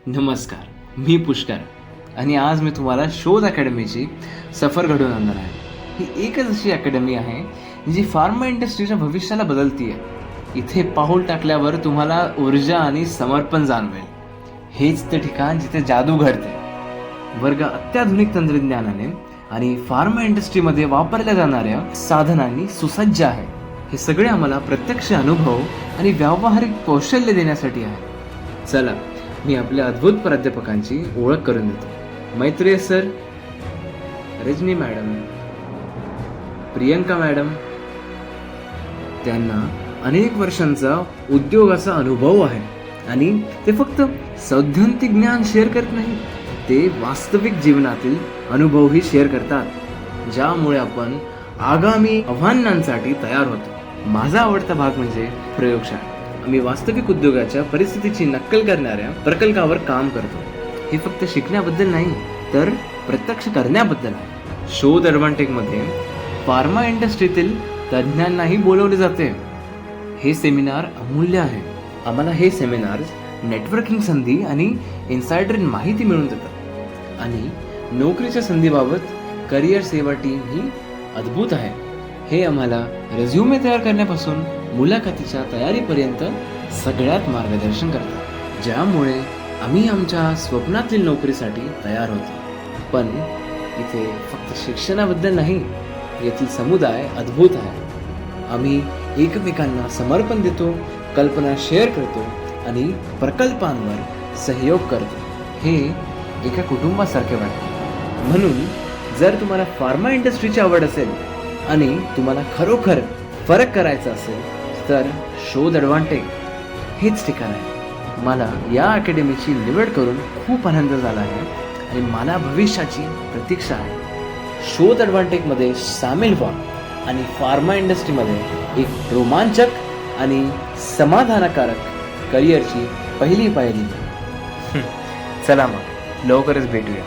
नमस्कार, मी पुष्कर आणि आज मी तुम्हाला शोध अकॅडमीची सफर घडवून आणणार आहे. ही एकच अशी अकॅडमी आहे जी फार्मा इंडस्ट्रीच्या भविष्याला बदलती आहे. इथे पाऊल टाकल्यावर तुम्हाला ऊर्जा आणि समर्पण जाणवेल. हेच ते ठिकाण जिथे जादू घडते. वर्ग अत्याधुनिक तंत्रज्ञानाने आणि फार्मा इंडस्ट्रीमध्ये वापरल्या जाणाऱ्या साधनांनी सुसज्ज आहे. हे सगळे आम्हाला प्रत्यक्ष अनुभव आणि व्यावहारिक कौशल्य देण्यासाठी आहे. चला, मी आपल्या अद्भुत प्राध्यापकांची ओळख करून देतो. Maitreya sir, Rajani madam, Priyanka madam. त्यांना अनेक वर्षांचा उद्योगाचा अनुभव आहे आणि ते फक्त सैद्धांतिक ज्ञान शेअर करत नाही, ते वास्तविक जीवनातील अनुभवही शेअर करतात, ज्यामुळे आपण आगामी आव्हानांसाठी तयार होतो. माझा आवडता भाग म्हणजे प्रयोगशाळा. आम्ही वास्तविक उद्योगाच्या परिस्थितीची नक्कल करणाऱ्या प्रकल्पावर काम करतो. हे फक्त शिकण्याबद्दल नाही, तर प्रत्यक्ष करण्याबद्दल आहे. शोध ॲडव्हान्टेजमध्ये फार्मा इंडस्ट्रीतील तज्ज्ञांनाही बोलवले जाते. हे सेमिनार अमूल्य आहे. आम्हाला हे सेमिनार्स नेटवर्किंग संधी आणि इन्सायडर माहिती मिळवून देतात आणि नोकरीच्या संधीबाबत करिअर सेवा टीम ही अद्भुत आहे. हे आम्हाला रेझ्युमे तयार करण्यापासून मुलाखतीच्या तयारीपर्यंत सगळ्यात मार्गदर्शन करतात, ज्यामुळे आम्ही आमच्या स्वप्नातील नोकरीसाठी तयार होतो. पण इथे फक्त शिक्षणाबद्दल नाही, येथील समुदाय अद्भुत आहे. आम्ही एकमेकांना समर्पण देतो, कल्पना शेअर करतो आणि प्रकल्पांवर सहयोग करतो. हे एका कुटुंबासारखे वाटते. म्हणून जर तुम्हाला फार्मा इंडस्ट्रीची आवड असेल आणि तुम्हाला खरोखर फरक करायचा असेल तर शोध ॲडव्हान्टेज हेच ठिकाण आहे. मला या अकॅडमीची निवड करून खूप आनंद झाला आहे आणि मला भविष्याची प्रतीक्षा आहे. शोध ॲडव्हान्टेजमध्ये सामील व्हा आणि फार्मा इंडस्ट्रीमध्ये एक रोमांचक आणि समाधानकारक करिअरची पहिली पायरी. चला मग, लवकरच भेटूया.